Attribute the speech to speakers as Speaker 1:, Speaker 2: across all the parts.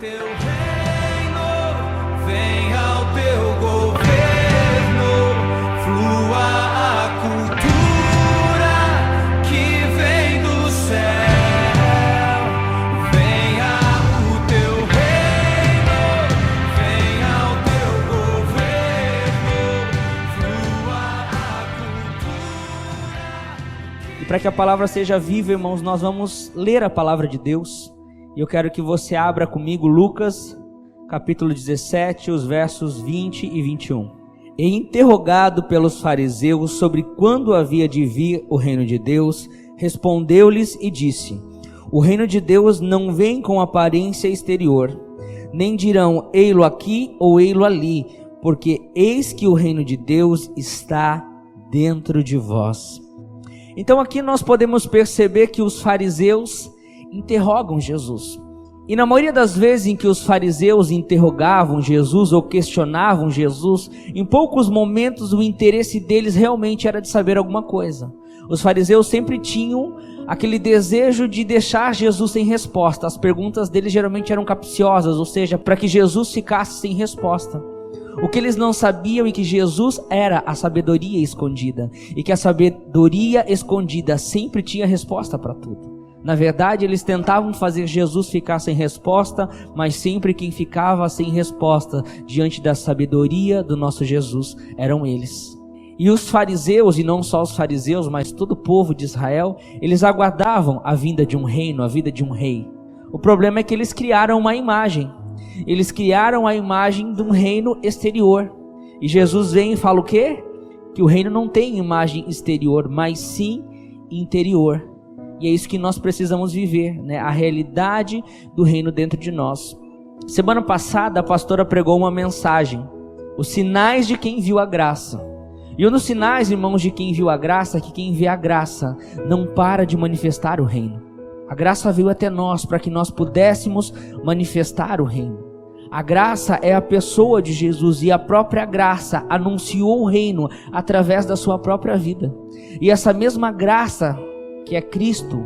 Speaker 1: teu reino, venha o teu governo, flua a cultura que vem do céu. Venha o teu reino, venha o teu governo, flua a cultura.
Speaker 2: E para que a palavra seja viva, irmãos, nós vamos ler a palavra de Deus. E eu quero que você abra comigo Lucas, capítulo 17, os versos 20 e 21. E interrogado pelos fariseus sobre quando havia de vir o reino de Deus, respondeu-lhes e disse: o reino de Deus não vem com aparência exterior, nem dirão ei-lo aqui ou ei-lo ali, porque eis que o reino de Deus está dentro de vós. Então aqui nós podemos perceber que os fariseus interrogam Jesus. E na maioria das vezes em que os fariseus interrogavam Jesus ou questionavam Jesus, em poucos momentos o interesse deles realmente era de saber alguma coisa. Os fariseus sempre tinham aquele desejo de deixar Jesus sem resposta. As perguntas deles geralmente eram capciosas, ou seja, para que Jesus ficasse sem resposta. O que eles não sabiam é que Jesus era a sabedoria escondida, e que a sabedoria escondida sempre tinha resposta para tudo. Na verdade, eles tentavam fazer Jesus ficar sem resposta, mas sempre quem ficava sem resposta diante da sabedoria do nosso Jesus eram eles. E os fariseus, e não só os fariseus, mas todo o povo de Israel, eles aguardavam a vinda de um reino, a vinda de um rei. O problema é que eles criaram uma imagem. Eles criaram a imagem de um reino exterior. E Jesus vem e fala o quê? Que o reino não tem imagem exterior, mas sim interior. E é isso que nós precisamos viver, né? A realidade do reino dentro de nós. Semana passada a pastora pregou uma mensagem: os sinais de quem viu a graça. E um dos sinais, irmãos, de quem viu a graça é que quem vê a graça não para de manifestar o reino. A graça veio até nós para que nós pudéssemos manifestar o reino. A graça é a pessoa de Jesus, e a própria graça anunciou o reino através da sua própria vida. E essa mesma graça, que é Cristo,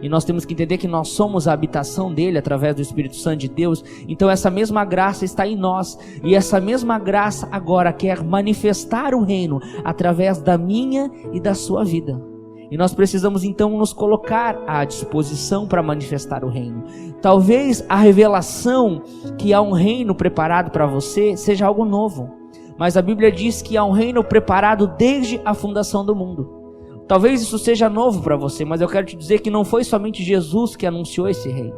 Speaker 2: e nós temos que entender que nós somos a habitação dele através do Espírito Santo de Deus. Então essa mesma graça está em nós, e essa mesma graça agora quer manifestar o reino através da minha e da sua vida. E nós precisamos então nos colocar à disposição para manifestar o reino. Talvez a revelação que há um reino preparado para você seja algo novo, mas a Bíblia diz que há um reino preparado desde a fundação do mundo. Talvez isso seja novo para você, mas eu quero te dizer que não foi somente Jesus que anunciou esse reino.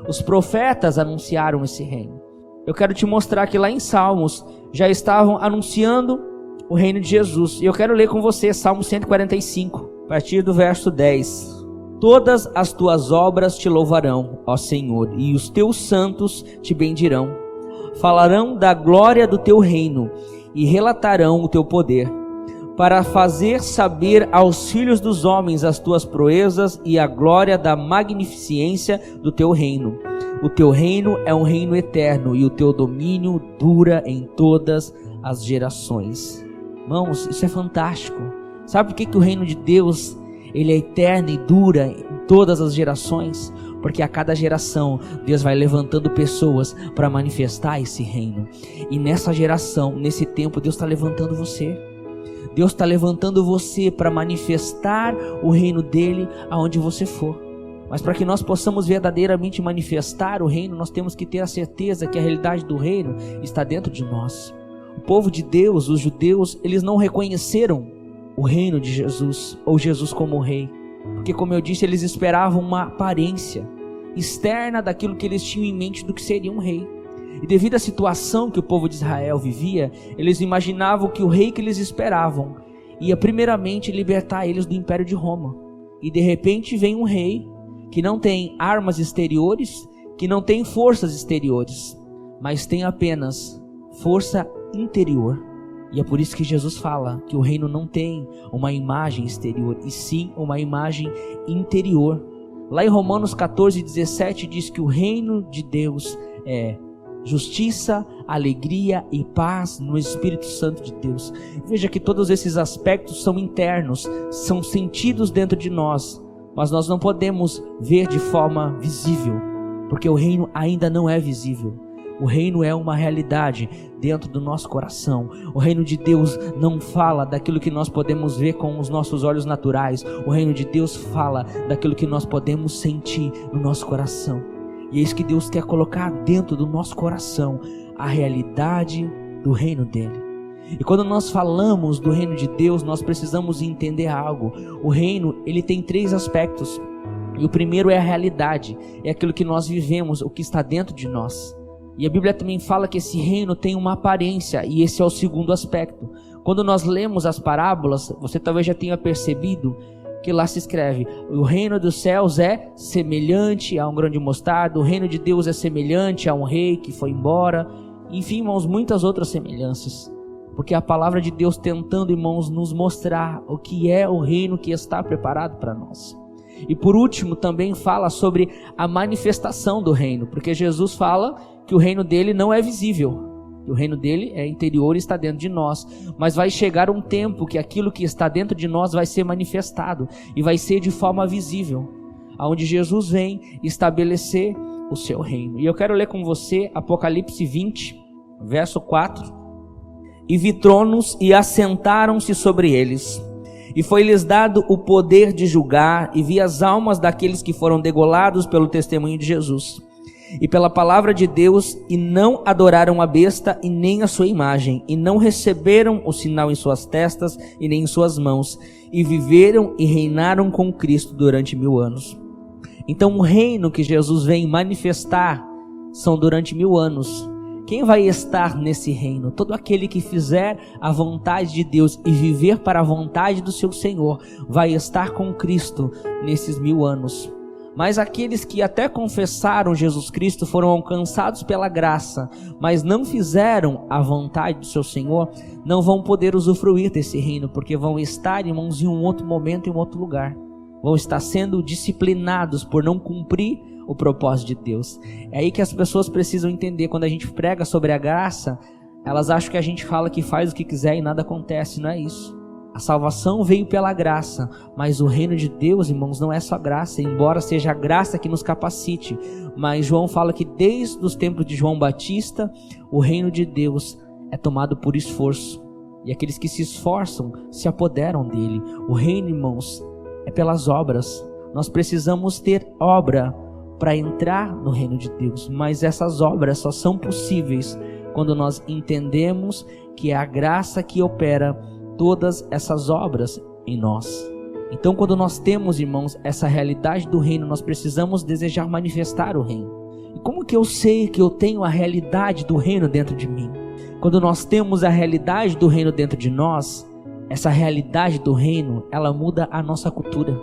Speaker 2: Os profetas anunciaram esse reino. Eu quero te mostrar que lá em Salmos já estavam anunciando o reino de Jesus. E eu quero ler com você Salmo 145, a partir do verso 10. Todas as tuas obras te louvarão, ó Senhor, e os teus santos te bendirão. Falarão da glória do teu reino e relatarão o teu poder, para fazer saber aos filhos dos homens as tuas proezas e a glória da magnificência do teu reino. O teu reino é um reino eterno, e o teu domínio dura em todas as gerações. Irmãos, isso é fantástico. Sabe por que o reino de Deus ele é eterno e dura em todas as gerações? Porque a cada geração Deus vai levantando pessoas para manifestar esse reino. E nessa geração, nesse tempo, Deus está levantando você. Deus está levantando você para manifestar o reino dele aonde você for. Mas para que nós possamos verdadeiramente manifestar o reino, nós temos que ter a certeza que a realidade do reino está dentro de nós. O povo de Deus, os judeus, eles não reconheceram o reino de Jesus, ou Jesus como rei. Porque, como eu disse, eles esperavam uma aparência externa daquilo que eles tinham em mente do que seria um rei. E devido à situação que o povo de Israel vivia, eles imaginavam que o rei que eles esperavam ia primeiramente libertar eles do Império de Roma. E de repente vem um rei que não tem armas exteriores, que não tem forças exteriores, mas tem apenas força interior. E é por isso que Jesus fala que o reino não tem uma imagem exterior, e sim uma imagem interior. Lá em Romanos 14:17 diz que o reino de Deus é justiça, alegria e paz no Espírito Santo de Deus. Veja que todos esses aspectos são internos, são sentidos dentro de nós, mas nós não podemos ver de forma visível, porque o reino ainda não é visível. O reino é uma realidade dentro do nosso coração. O reino de Deus não fala daquilo que nós podemos ver com os nossos olhos naturais. O reino de Deus fala daquilo que nós podemos sentir no nosso coração. E é isso que Deus quer colocar dentro do nosso coração, a realidade do reino dele. E quando nós falamos do reino de Deus, nós precisamos entender algo. O reino, ele tem 3 aspectos. E o primeiro é a realidade, é aquilo que nós vivemos, o que está dentro de nós. E a Bíblia também fala que esse reino tem uma aparência, e esse é o segundo aspecto. Quando nós lemos as parábolas, você talvez já tenha percebido que lá se escreve: o reino dos céus é semelhante a um grão de mostarda, o reino de Deus é semelhante a um rei que foi embora. Enfim, irmãos, muitas outras semelhanças. Porque a palavra de Deus tentando, irmãos, nos mostrar o que é o reino que está preparado para nós. E por último, também fala sobre a manifestação do reino, porque Jesus fala que o reino dele não é visível. O reino dele é interior e está dentro de nós. Mas vai chegar um tempo que aquilo que está dentro de nós vai ser manifestado e vai ser de forma visível, aonde Jesus vem estabelecer o seu reino. E eu quero ler com você Apocalipse 20, verso 4. E vi tronos e assentaram-se sobre eles. E foi-lhes dado o poder de julgar, e vi as almas daqueles que foram degolados pelo testemunho de Jesus e pela palavra de Deus, e não adoraram a besta e nem a sua imagem, e não receberam o sinal em suas testas e nem em suas mãos, e viveram e reinaram com Cristo durante 1000 anos. Então o reino que Jesus vem manifestar são durante 1000 anos. Quem vai estar nesse reino? Todo aquele que fizer a vontade de Deus e viver para a vontade do seu Senhor vai estar com Cristo nesses 1000 anos. Mas aqueles que até confessaram Jesus Cristo foram alcançados pela graça, mas não fizeram a vontade do seu Senhor, não vão poder usufruir desse reino, porque vão estar, irmãos, em um outro momento, em um outro lugar. Vão estar sendo disciplinados por não cumprir o propósito de Deus. É aí que as pessoas precisam entender. Quando a gente prega sobre a graça, elas acham que a gente fala que faz o que quiser e nada acontece. Não é isso. A salvação veio pela graça, mas o reino de Deus, irmãos, não é só graça, embora seja a graça que nos capacite. Mas João fala que desde os tempos de João Batista, o reino de Deus é tomado por esforço, e aqueles que se esforçam se apoderam dele. O reino, irmãos, é pelas obras. Nós precisamos ter obra para entrar no reino de Deus, mas essas obras só são possíveis quando nós entendemos que é a graça que opera todas essas obras em nós. Então, quando nós temos, irmãos, essa realidade do reino, nós precisamos desejar manifestar o reino. E como que eu sei que eu tenho a realidade do reino dentro de mim? Quando nós temos a realidade do reino dentro de nós, essa realidade do reino, ela muda a nossa cultura,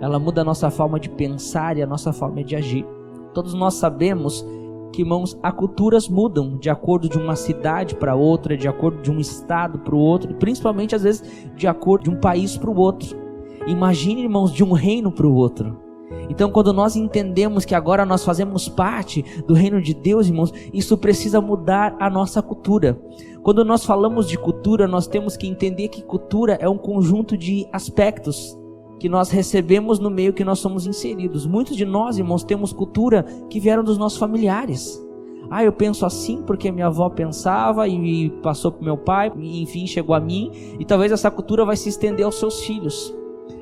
Speaker 2: ela muda a nossa forma de pensar e a nossa forma de agir. Todos nós sabemos que, irmãos, as culturas mudam de acordo de uma cidade para outra, de acordo de um estado para o outro, e principalmente às vezes de acordo de um país para o outro. Imagine, irmãos, de um reino para o outro. Então, quando nós entendemos que agora nós fazemos parte do reino de Deus, irmãos, isso precisa mudar a nossa cultura. Quando nós falamos de cultura, nós temos que entender que cultura é um conjunto de aspectos que nós recebemos no meio que nós somos inseridos. Muitos de nós, irmãos, temos cultura que vieram dos nossos familiares. Eu penso assim porque minha avó pensava e passou para o meu pai, e enfim, chegou a mim, e talvez essa cultura vai se estender aos seus filhos.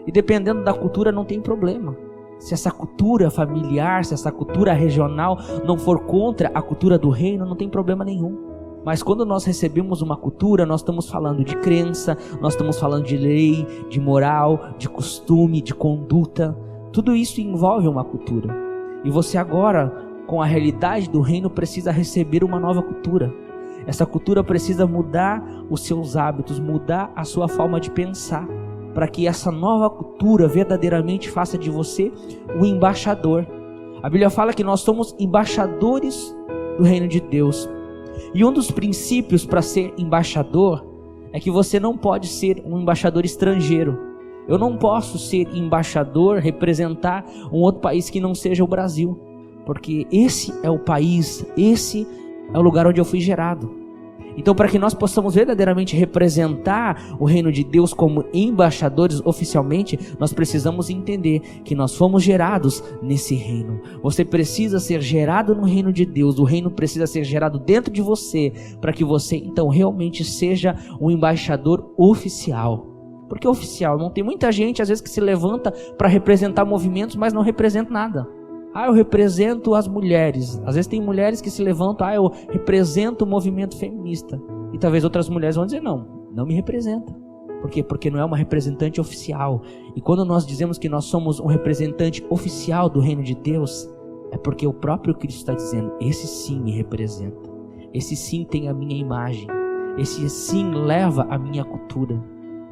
Speaker 2: E dependendo da cultura não tem problema. Se essa cultura familiar, se essa cultura regional não for contra a cultura do reino, não tem problema nenhum. Mas quando nós recebemos uma cultura, nós estamos falando de crença, nós estamos falando de lei, de moral, de costume, de conduta. Tudo isso envolve uma cultura. E você agora, com a realidade do reino, precisa receber uma nova cultura. Essa cultura precisa mudar os seus hábitos, mudar a sua forma de pensar, para que essa nova cultura verdadeiramente faça de você o embaixador. A Bíblia fala que nós somos embaixadores do reino de Deus. E um dos princípios para ser embaixador é que você não pode ser um embaixador estrangeiro. Eu não posso ser embaixador, representar um outro país que não seja o Brasil, porque esse é o país, esse é o lugar onde eu fui gerado. Então, para que nós possamos verdadeiramente representar o reino de Deus como embaixadores oficialmente, nós precisamos entender que nós fomos gerados nesse reino. Você precisa ser gerado no reino de Deus, o reino precisa ser gerado dentro de você, para que você então realmente seja um embaixador oficial. Por que oficial, irmão? Tem muita gente às vezes que se levanta para representar movimentos, mas não representa nada. Eu represento as mulheres. Às vezes tem mulheres que se levantam, eu represento o movimento feminista. E talvez outras mulheres vão dizer, não me representa. Por quê? Porque não é uma representante oficial. E quando nós dizemos que nós somos um representante oficial do reino de Deus, é porque o próprio Cristo está dizendo, esse sim me representa. Esse sim tem a minha imagem. Esse sim leva a minha cultura.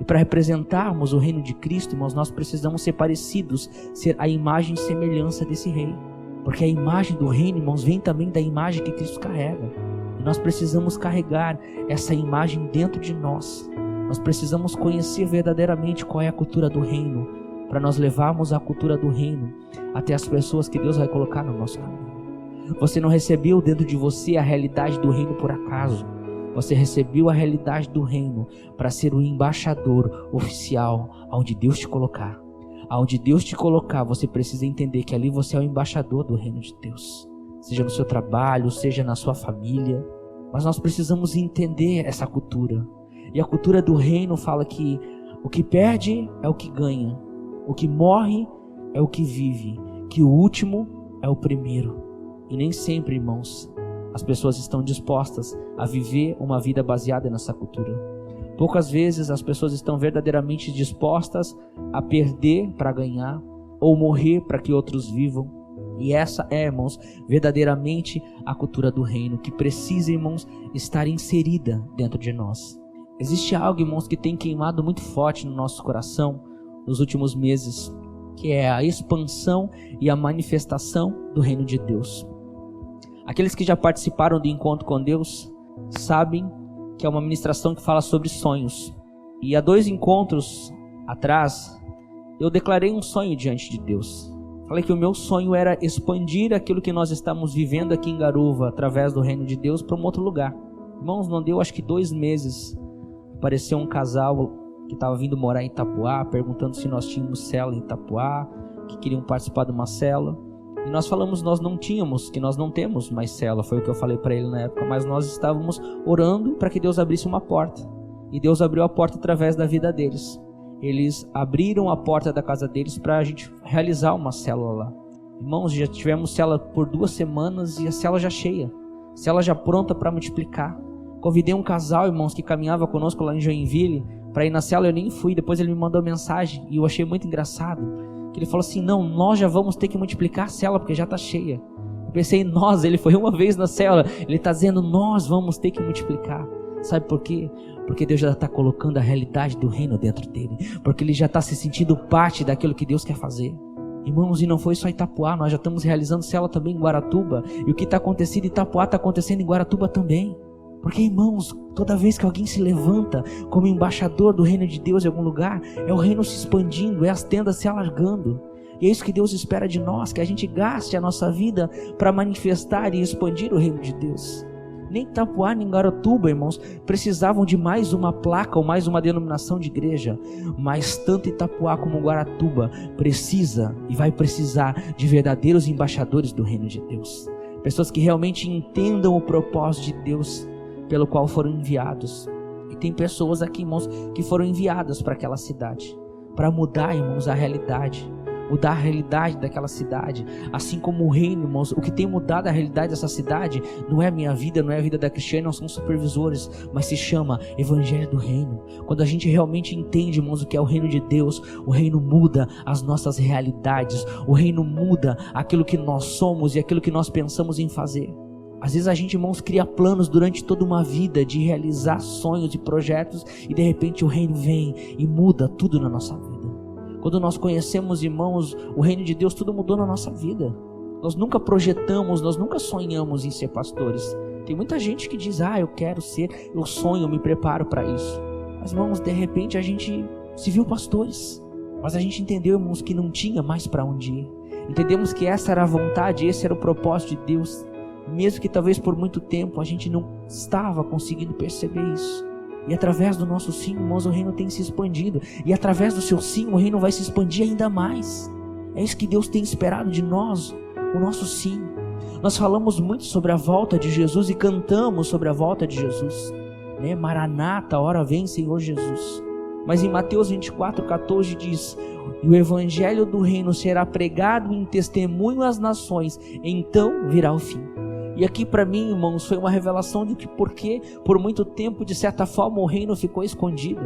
Speaker 2: E para representarmos o reino de Cristo, irmãos, nós precisamos ser parecidos, ser a imagem e semelhança desse rei. Porque a imagem do reino, irmãos, vem também da imagem que Cristo carrega. E nós precisamos carregar essa imagem dentro de nós. Nós precisamos conhecer verdadeiramente qual é a cultura do reino, para nós levarmos a cultura do reino até as pessoas que Deus vai colocar no nosso caminho. Você não recebeu dentro de você a realidade do reino por acaso. Você recebeu a realidade do reino para ser o embaixador oficial aonde Deus te colocar. Aonde Deus te colocar, você precisa entender que ali você é o embaixador do reino de Deus. Seja no seu trabalho, seja na sua família. Mas nós precisamos entender essa cultura. E a cultura do reino fala que o que perde é o que ganha. O que morre é o que vive. Que o último é o primeiro. E nem sempre, irmãos, as pessoas estão dispostas a viver uma vida baseada nessa cultura. Poucas vezes as pessoas estão verdadeiramente dispostas a perder para ganhar ou morrer para que outros vivam. E essa é, irmãos, verdadeiramente a cultura do reino que precisa, irmãos, estar inserida dentro de nós. Existe algo, irmãos, que tem queimado muito forte no nosso coração nos últimos meses, que é a expansão e a manifestação do reino de Deus. Aqueles que já participaram do encontro com Deus sabem que é uma ministração que fala sobre sonhos. E há 2 encontros atrás, eu declarei um sonho diante de Deus. Falei que o meu sonho era expandir aquilo que nós estamos vivendo aqui em Garuva, através do reino de Deus, para um outro lugar. Irmãos, não deu acho que 2 meses, apareceu um casal que estava vindo morar em Itapuá, perguntando se nós tínhamos célula em Itapuá, que queriam participar de uma célula. E nós falamos, nós não tínhamos, que nós não temos mais célula, foi o que eu falei para ele na época, mas nós estávamos orando para que Deus abrisse uma porta. E Deus abriu a porta através da vida deles. Eles abriram a porta da casa deles para a gente realizar uma célula lá. Irmãos, já tivemos célula por 2 semanas e a célula já cheia. Célula já pronta para multiplicar. Convidei um casal, irmãos, que caminhava conosco lá em Joinville para ir na célula, eu nem fui. Depois ele me mandou mensagem e eu achei muito engraçado. Que ele falou assim, não, nós já vamos ter que multiplicar a célula porque já está cheia. Eu pensei em nós, ele foi uma vez na célula, ele está dizendo, nós vamos ter que multiplicar. Sabe por quê? Porque Deus já está colocando a realidade do reino dentro dele. Porque ele já está se sentindo parte daquilo que Deus quer fazer. Irmãos, e não foi só Itapuá, nós já estamos realizando célula também em Guaratuba. E o que está acontecendo em Itapuá está acontecendo em Guaratuba também. Porque, irmãos, toda vez que alguém se levanta como embaixador do reino de Deus em algum lugar, é o reino se expandindo, é as tendas se alargando. E é isso que Deus espera de nós, que a gente gaste a nossa vida para manifestar e expandir o reino de Deus. Nem Itapuá, nem Guaratuba, irmãos, precisavam de mais uma placa ou mais uma denominação de igreja. Mas tanto Itapuá como Guaratuba precisa e vai precisar de verdadeiros embaixadores do reino de Deus. Pessoas que realmente entendam o propósito de Deus pelo qual foram enviados. E tem pessoas aqui, irmãos, que foram enviadas para aquela cidade, para mudar, irmãos, a realidade daquela cidade. Assim como o reino, irmãos, o que tem mudado a realidade dessa cidade não é a minha vida, não é a vida da Cristiane, não são supervisores, mas se chama Evangelho do Reino. Quando a gente realmente entende, irmãos, o que é o reino de Deus, o reino muda as nossas realidades, o reino muda aquilo que nós somos e aquilo que nós pensamos em fazer. Às vezes a gente, irmãos, cria planos durante toda uma vida de realizar sonhos e projetos e de repente o reino vem e muda tudo na nossa vida. Quando nós conhecemos, irmãos, o reino de Deus, tudo mudou na nossa vida. Nós nunca projetamos, nós nunca sonhamos em ser pastores. Tem muita gente que diz, eu quero ser, eu sonho, eu me preparo para isso. Mas, irmãos, de repente a gente se viu pastores. Mas a gente entendeu, irmãos, que não tinha mais para onde ir. Entendemos que essa era a vontade, esse era o propósito de Deus. mesmo que talvez por muito tempo a gente não estava conseguindo perceber isso. E através do nosso sim, irmãos, o reino tem se expandido. E através do seu sim, o reino vai se expandir ainda mais. É isso que Deus tem esperado de nós, o nosso sim. Nós falamos muito sobre a volta de Jesus e cantamos sobre a volta de Jesus, né? Maranata, ora vem Senhor Jesus. Mas em Mateus 24:14 diz: e o evangelho do reino será pregado em testemunho às nações, então virá o fim. E aqui para mim, irmãos, foi uma revelação de que porque por muito tempo, de certa forma, o reino ficou escondido.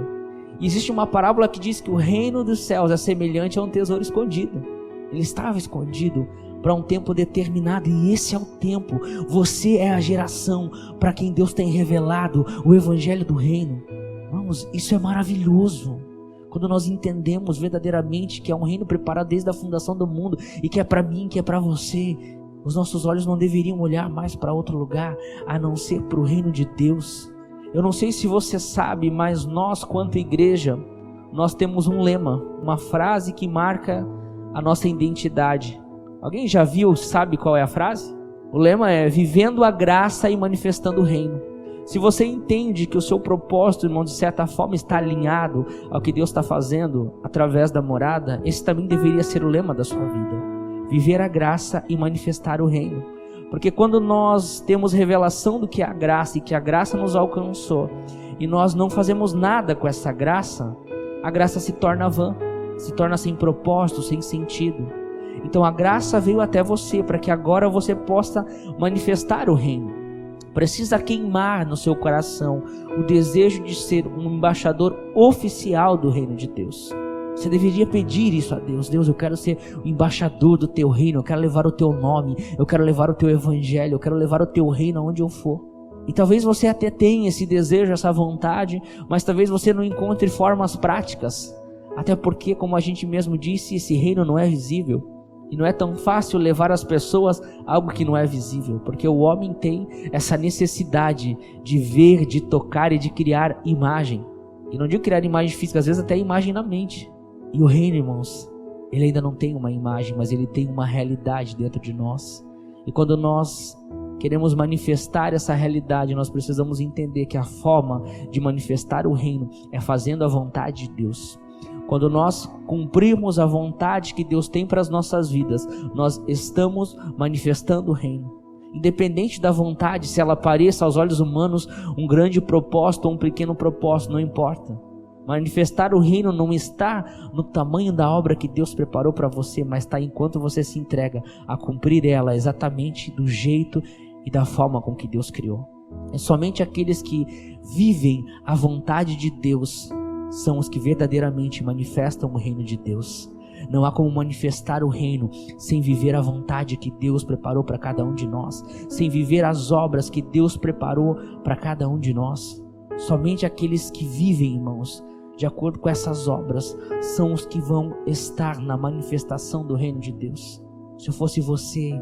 Speaker 2: E existe uma parábola que diz que o reino dos céus é semelhante a um tesouro escondido. Ele estava escondido para um tempo determinado, e esse é o tempo. Você é a geração para quem Deus tem revelado o evangelho do reino. Vamos, isso é maravilhoso. Quando nós entendemos verdadeiramente que é um reino preparado desde a fundação do mundo, e que é para mim, que é para você, os nossos olhos não deveriam olhar mais para outro lugar, a não ser para o reino de Deus. Eu não sei se você sabe, mas nós, quanto igreja, nós temos um lema, uma frase que marca a nossa identidade. Alguém já viu, sabe qual é a frase? O lema é: vivendo a graça e manifestando o reino. Se você entende que o seu propósito, irmão, de certa forma está alinhado ao que Deus está fazendo através da morada, esse também deveria ser o lema da sua vida. Viver a graça e manifestar o reino. Porque quando nós temos revelação do que é a graça e que a graça nos alcançou, e nós não fazemos nada com essa graça, a graça se torna vã, se torna sem propósito, sem sentido. Então a graça veio até você para que agora você possa manifestar o reino. Precisa queimar no seu coração o desejo de ser um embaixador oficial do reino de Deus. Você deveria pedir isso a Deus. Deus, eu quero ser o embaixador do teu reino, eu quero levar o teu nome, eu quero levar o teu evangelho, eu quero levar o teu reino aonde eu for. E talvez você até tenha esse desejo, essa vontade, mas talvez você não encontre formas práticas. Até porque, como a gente mesmo disse, esse reino não é visível. E não é tão fácil levar às pessoas algo que não é visível, porque o homem tem essa necessidade de ver, de tocar e de criar imagem. E não digo criar imagem física, às vezes até imagem na mente. E o reino, irmãos, ele ainda não tem uma imagem, mas ele tem uma realidade dentro de nós. E quando nós queremos manifestar essa realidade, nós precisamos entender que a forma de manifestar o reino é fazendo a vontade de Deus. Quando nós cumprirmos a vontade que Deus tem para as nossas vidas, nós estamos manifestando o reino. Independente da vontade, se ela pareça aos olhos humanos um grande propósito ou um pequeno propósito, não importa. Manifestar o reino não está no tamanho da obra que Deus preparou para você, mas está enquanto você se entrega a cumprir ela exatamente do jeito e da forma com que Deus criou. É somente aqueles que vivem a vontade de Deus são os que verdadeiramente manifestam o reino de Deus. Não há como manifestar o reino sem viver a vontade que Deus preparou para cada um de nós, sem viver as obras que Deus preparou para cada um de nós. Somente aqueles que vivem, irmãos, de acordo com essas obras, são os que vão estar na manifestação do reino de Deus. Se eu fosse você,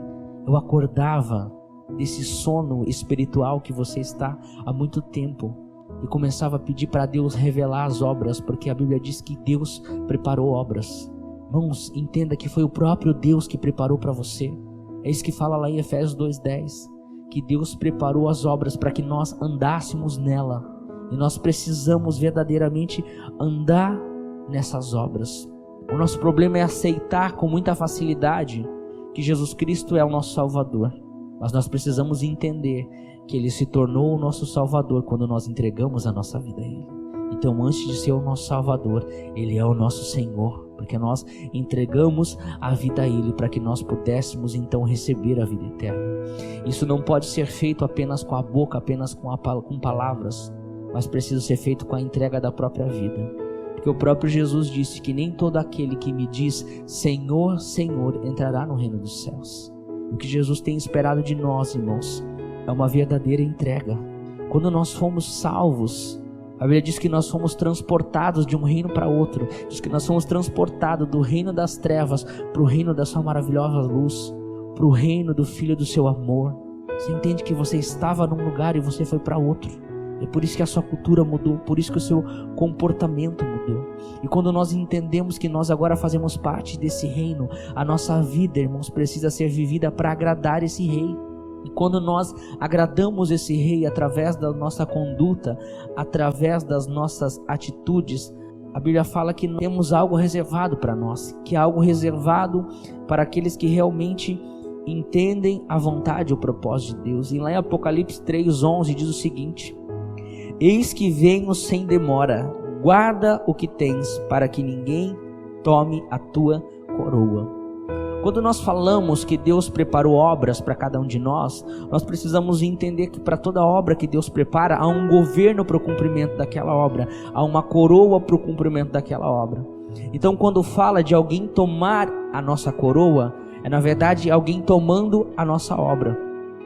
Speaker 2: eu acordava desse sono espiritual que você está há muito tempo e começava a pedir para Deus revelar as obras, porque a Bíblia diz que Deus preparou obras. Irmãos, entenda que foi o próprio Deus que preparou para você. É isso que fala lá em Efésios 2:10, que Deus preparou as obras para que nós andássemos nela. E nós precisamos verdadeiramente andar nessas obras. O nosso problema é aceitar com muita facilidade que Jesus Cristo é o nosso Salvador. Mas nós precisamos entender que Ele se tornou o nosso Salvador quando nós entregamos a nossa vida a Ele. Então, antes de ser o nosso Salvador, Ele é o nosso Senhor, porque nós entregamos a vida a Ele para que nós pudéssemos então receber a vida eterna. Isso não pode ser feito apenas com a boca, apenas com palavras, mas precisa ser feito com a entrega da própria vida. Porque o próprio Jesus disse que nem todo aquele que me diz Senhor, Senhor entrará no reino dos céus. O que Jesus tem esperado de nós, irmãos, é uma verdadeira entrega. Quando nós fomos salvos, a Bíblia diz que nós fomos transportados de um reino para outro. Diz que nós fomos transportados do reino das trevas para o reino da sua maravilhosa luz, para o reino do Filho do seu amor. Você entende que você estava num lugar e você foi para outro. É por isso que a sua cultura mudou, por isso que o seu comportamento mudou. E quando nós entendemos que nós agora fazemos parte desse reino, a nossa vida, irmãos, precisa ser vivida para agradar esse rei. E quando nós agradamos esse rei através da nossa conduta, através das nossas atitudes, a Bíblia fala que temos algo reservado para nós, que é algo reservado para aqueles que realmente entendem a vontade e o propósito de Deus. E lá em Apocalipse 3:11 diz o seguinte: eis que venho sem demora, guarda o que tens, para que ninguém tome a tua coroa. Quando nós falamos que Deus preparou obras para cada um de nós precisamos entender que para toda obra que Deus prepara, há um governo para o cumprimento daquela obra, há uma coroa para o cumprimento daquela obra. Então, quando fala de alguém tomar a nossa coroa, é na verdade alguém tomando a nossa obra.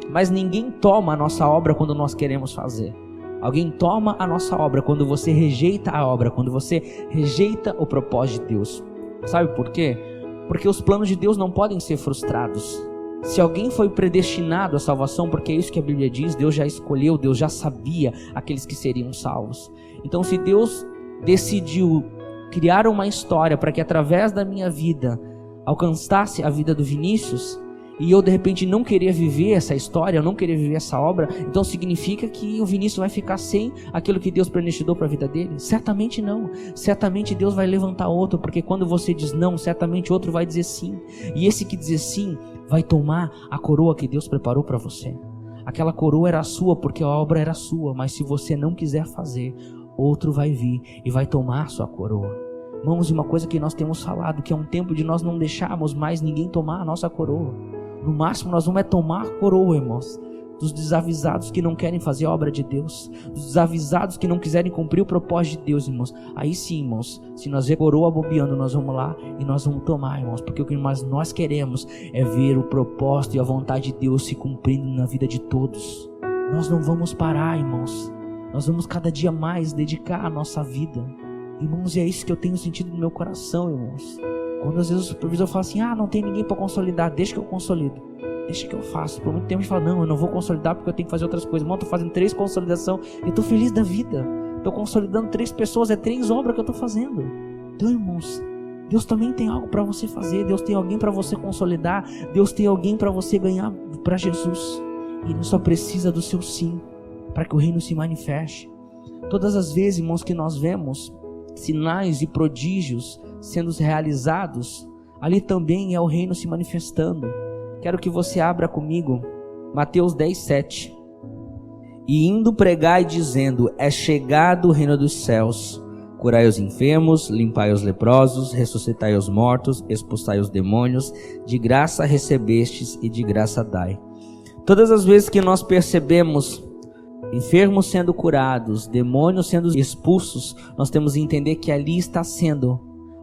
Speaker 2: Mas ninguém toma a nossa obra quando nós queremos fazer. Alguém toma a nossa obra quando você rejeita a obra, quando você rejeita o propósito de Deus. Sabe por quê? Porque os planos de Deus não podem ser frustrados. Se alguém foi predestinado à salvação, porque é isso que a Bíblia diz, Deus já escolheu, Deus já sabia aqueles que seriam salvos. Então, se Deus decidiu criar uma história para que através da minha vida alcançasse a vida do Vinícius, e eu de repente não queria viver essa história, eu não queria viver essa obra, então significa que o Vinícius vai ficar sem aquilo que Deus predestinou para a vida dele? Certamente não. Certamente Deus vai levantar outro, porque quando você diz não, certamente outro vai dizer sim. E esse que dizer sim vai tomar a coroa que Deus preparou para você. Aquela coroa era sua porque a obra era sua, mas se você não quiser fazer, outro vai vir e vai tomar a sua coroa. Irmãos, uma coisa que nós temos falado, que é um tempo de nós não deixarmos mais ninguém tomar a nossa coroa. No máximo nós vamos tomar a coroa, irmãos, dos desavisados que não querem fazer a obra de Deus, dos desavisados que não quiserem cumprir o propósito de Deus, irmãos. Aí sim, irmãos, se nós ver coroa bobeando, nós vamos lá e nós vamos tomar, irmãos, porque o que nós queremos é ver o propósito e a vontade de Deus se cumprindo na vida de todos. Nós não vamos parar, irmãos. Nós vamos cada dia mais dedicar a nossa vida, irmãos, e é isso que eu tenho sentido no meu coração, irmãos. Quando às vezes o supervisor fala assim, não tem ninguém para consolidar, deixa que eu consolido, deixa que eu faço. Por muito tempo a gente fala, não, eu não vou consolidar porque eu tenho que fazer outras coisas. Irmão, eu estou fazendo 3 consolidações e estou feliz da vida. Estou consolidando 3 pessoas, é 3 obras que eu estou fazendo. Então, irmãos, Deus também tem algo para você fazer, Deus tem alguém para você consolidar, Deus tem alguém para você ganhar para Jesus. E Ele só precisa do seu sim, para que o reino se manifeste. Todas as vezes, irmãos, que nós vemos sinais e prodígios sendo realizados, ali também é o reino se manifestando. Quero que você abra comigo Mateus 10:7. E indo pregai dizendo, é chegado o reino dos céus, curai os enfermos, limpai os leprosos, ressuscitai os mortos, expulsai os demônios, de graça recebestes e de graça dai. Todas as vezes que nós percebemos enfermos sendo curados, demônios sendo expulsos, nós temos que entender que ali está sendo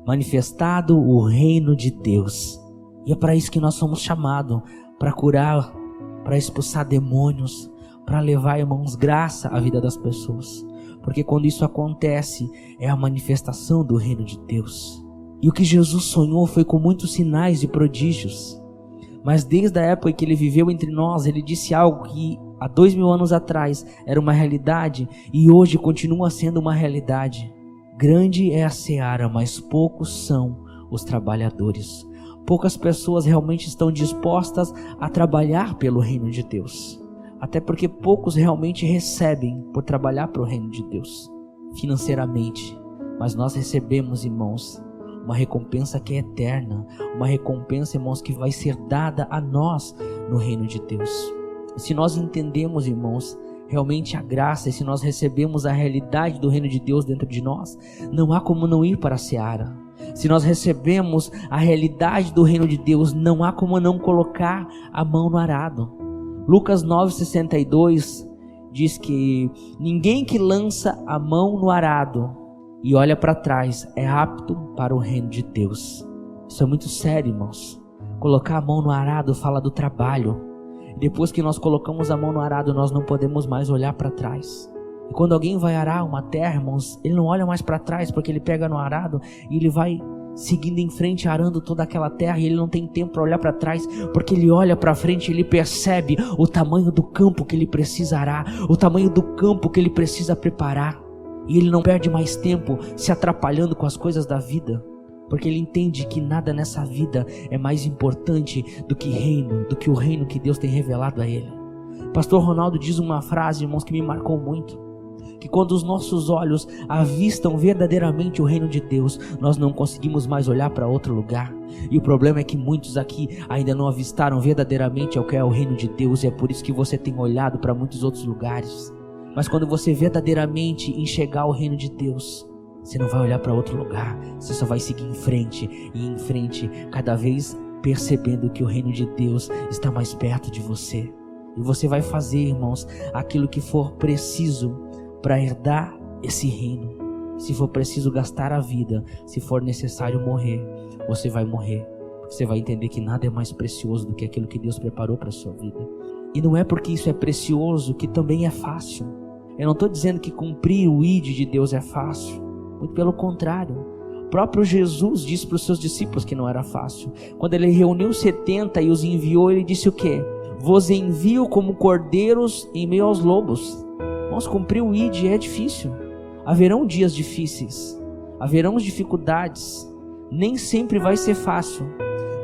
Speaker 2: manifestado o reino de Deus. E é para isso que nós somos chamados, para curar, para expulsar demônios, para levar, irmãos, graça à vida das pessoas. Porque quando isso acontece, é a manifestação do reino de Deus. E o que Jesus sonhou foi com muitos sinais e prodígios. Mas desde a época que Ele viveu entre nós, Ele disse algo que há 2000 anos atrás era uma realidade e hoje continua sendo uma realidade. Grande é a seara, mas poucos são os trabalhadores. Poucas pessoas realmente estão dispostas a trabalhar pelo reino de Deus. Até porque poucos realmente recebem por trabalhar para o reino de Deus, financeiramente. Mas nós recebemos, irmãos, uma recompensa que é eterna. Uma recompensa, irmãos, que vai ser dada a nós no reino de Deus. E se nós entendemos, irmãos, realmente a graça, e se nós recebemos a realidade do reino de Deus dentro de nós, não há como não ir para a seara. Se nós recebemos a realidade do reino de Deus, não há como não colocar a mão no arado. Lucas 9:62 diz que ninguém que lança a mão no arado e olha para trás é apto para o reino de Deus. Isso é muito sério, irmãos. Colocar a mão no arado fala do trabalho. Depois que nós colocamos a mão no arado, nós não podemos mais olhar para trás. E quando alguém vai arar uma terra, irmãos, ele não olha mais para trás, porque ele pega no arado e ele vai seguindo em frente, arando toda aquela terra, e ele não tem tempo para olhar para trás, porque ele olha para frente e ele percebe o tamanho do campo que ele precisa arar, o tamanho do campo que ele precisa preparar. E ele não perde mais tempo se atrapalhando com as coisas da vida, porque ele entende que nada nessa vida é mais importante do que o reino que Deus tem revelado a ele. Pastor Ronaldo diz uma frase, irmãos, que me marcou muito, que quando os nossos olhos avistam verdadeiramente o reino de Deus, nós não conseguimos mais olhar para outro lugar. E o problema é que muitos aqui ainda não avistaram verdadeiramente o que é o reino de Deus, e é por isso que você tem olhado para muitos outros lugares. Mas quando você verdadeiramente enxergar o reino de Deus, você não vai olhar para outro lugar, você só vai seguir em frente, e em frente, cada vez percebendo que o reino de Deus está mais perto de você. E você vai fazer, irmãos, aquilo que for preciso para herdar esse reino. Se for preciso gastar a vida, se for necessário morrer, você vai morrer. Porque você vai entender que nada é mais precioso do que aquilo que Deus preparou para a sua vida. E não é porque isso é precioso que também é fácil. Eu não estou dizendo que cumprir o ID de Deus é fácil. Muito pelo contrário. O próprio Jesus disse para os seus discípulos que não era fácil. Quando ele reuniu 70 e os enviou, ele disse o quê? Vos envio como cordeiros em meio aos lobos. Vamos cumprir o ID, é difícil. Haverão dias difíceis, haverão dificuldades. Nem sempre vai ser fácil,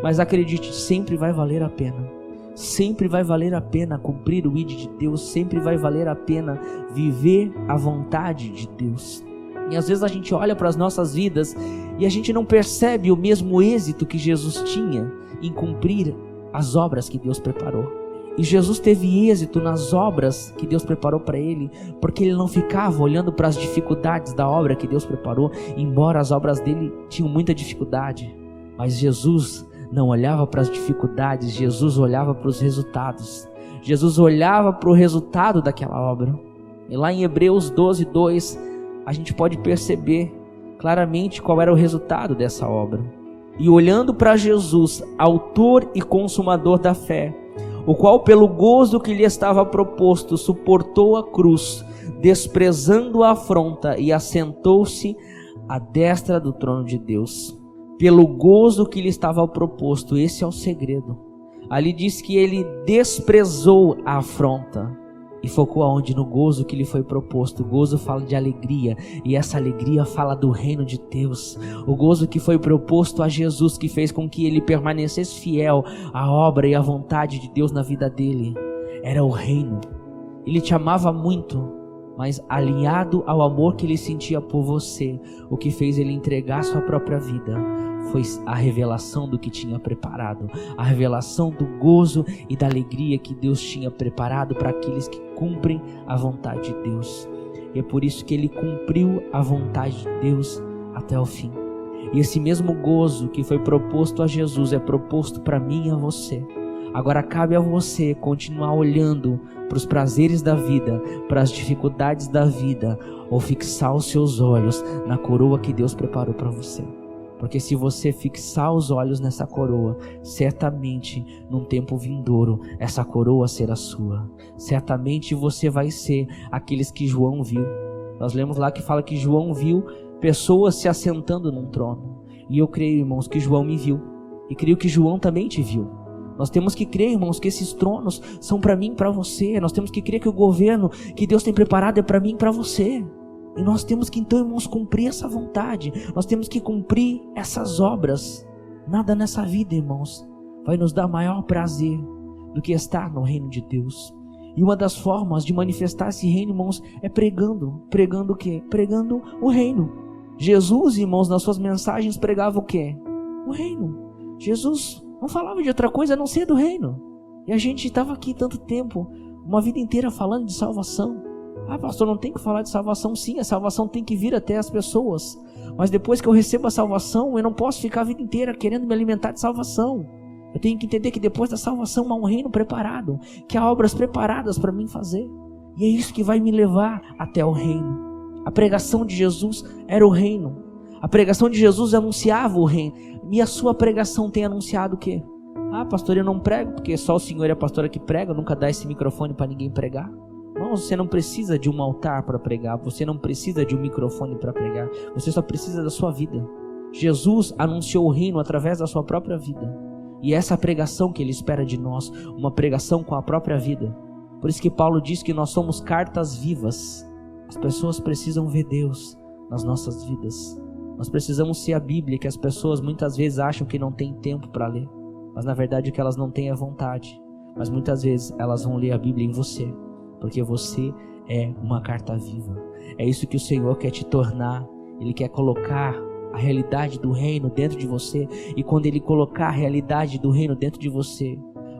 Speaker 2: mas acredite, sempre vai valer a pena. Sempre vai valer a pena cumprir o ID de Deus. Sempre vai valer a pena viver a vontade de Deus. E às vezes a gente olha para as nossas vidas e a gente não percebe o mesmo êxito que Jesus tinha em cumprir as obras que Deus preparou. E Jesus teve êxito nas obras que Deus preparou para ele, porque ele não ficava olhando para as dificuldades da obra que Deus preparou, embora as obras dele tinham muita dificuldade. Mas Jesus não olhava para as dificuldades, Jesus olhava para os resultados. Jesus olhava para o resultado daquela obra. E lá em Hebreus 12:2, a gente pode perceber claramente qual era o resultado dessa obra. E olhando para Jesus, autor e consumador da fé, o qual pelo gozo que lhe estava proposto suportou a cruz, desprezando a afronta, e assentou-se à destra do trono de Deus. Pelo gozo que lhe estava proposto, esse é o segredo. Ali diz que ele desprezou a afronta e focou aonde? No gozo que lhe foi proposto. O gozo fala de alegria, e essa alegria fala do reino de Deus. O gozo que foi proposto a Jesus, que fez com que ele permanecesse fiel à obra e à vontade de Deus na vida dele, era o reino. Ele te amava muito, mas alinhado ao amor que ele sentia por você, o que fez ele entregar sua própria vida foi a revelação do que tinha preparado, a revelação do gozo e da alegria que Deus tinha preparado para aqueles que cumprem a vontade de Deus. E é por isso que ele cumpriu a vontade de Deus até o fim. E esse mesmo gozo que foi proposto a Jesus é proposto para mim e a você. Agora cabe a você continuar olhando para os prazeres da vida, para as dificuldades da vida, ou fixar os seus olhos na coroa que Deus preparou para você. Porque se você fixar os olhos nessa coroa, certamente num tempo vindouro, essa coroa será sua. Certamente você vai ser aqueles que João viu. Nós lemos lá que fala que João viu pessoas se assentando num trono. E eu creio, irmãos, que João me viu. E creio que João também te viu. Nós temos que crer, irmãos, que esses tronos são para mim e para você. Nós temos que crer que o governo que Deus tem preparado é para mim e para você. E nós temos que então, irmãos, cumprir essa vontade. Nós temos que cumprir essas obras. Nada nessa vida, irmãos, vai nos dar maior prazer do que estar no reino de Deus. E uma das formas de manifestar esse reino, irmãos, é pregando. Pregando o quê? Pregando o reino. Jesus, irmãos, nas suas mensagens pregava o quê? O reino. Jesus não falava de outra coisa a não ser do reino. E a gente estava aqui tanto tempo, uma vida inteira falando de salvação. Ah, pastor, não tem que falar de salvação. Sim, a salvação tem que vir até as pessoas. Mas depois que eu recebo a salvação, eu não posso ficar a vida inteira querendo me alimentar de salvação. Eu tenho que entender que depois da salvação há um reino preparado, que há obras preparadas para mim fazer. E é isso que vai me levar até o reino. A pregação de Jesus era o reino. A pregação de Jesus anunciava o reino. E a sua pregação tem anunciado o quê? Ah, pastor, eu não prego, porque só o senhor é a pastora que prega, nunca dá esse microfone para ninguém pregar. Não, você não precisa de um altar para pregar, você não precisa de um microfone para pregar, você só precisa da sua vida. Jesus anunciou o reino através da sua própria vida. E essa é a pregação que ele espera de nós, uma pregação com a própria vida. Por isso que Paulo diz que nós somos cartas vivas. As pessoas precisam ver Deus nas nossas vidas. Nós precisamos ser a Bíblia, que as pessoas muitas vezes acham que não tem tempo para ler, mas na verdade o que elas não têm é vontade. mas muitas vezes elas vão ler a Bíblia em você, porque você é uma carta viva. É isso que o Senhor quer te tornar. Ele quer colocar a realidade do reino dentro de você, e quando Ele colocar a realidade do reino dentro de você,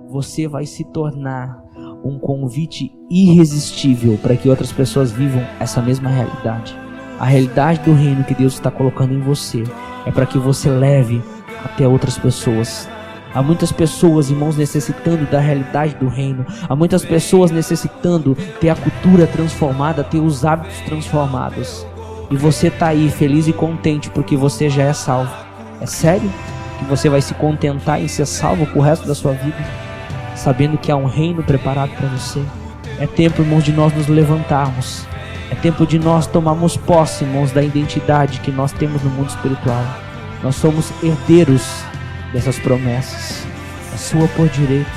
Speaker 2: você vai se tornar um convite irresistível para que outras pessoas vivam essa mesma realidade. A realidade do reino que Deus está colocando em você é para que você leve até outras pessoas. Há muitas pessoas, irmãos, necessitando da realidade do reino. Há muitas pessoas necessitando ter a cultura transformada, ter os hábitos transformados. E você está aí feliz e contente porque você já é salvo. É sério que você vai se contentar em ser salvo pro resto da sua vida, sabendo que há um reino preparado para você? É tempo, irmãos, de nós nos levantarmos. É tempo de nós tomarmos posse, irmãos, da identidade que nós temos no mundo espiritual. Nós somos herdeiros dessas promessas. É sua por direito.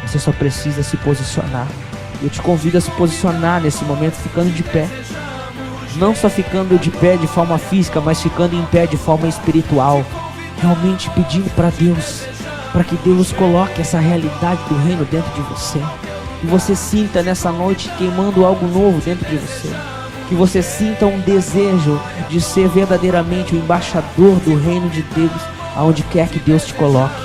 Speaker 2: Você só precisa se posicionar. Eu te convido a se posicionar nesse momento, ficando de pé. Não só ficando de pé de forma física, mas ficando em pé de forma espiritual. Realmente pedindo para Deus, para que Deus coloque essa realidade do reino dentro de você. Que você sinta nessa noite queimando algo novo dentro de você. Que você sinta um desejo de ser verdadeiramente o embaixador do reino de Deus, aonde quer que Deus te coloque.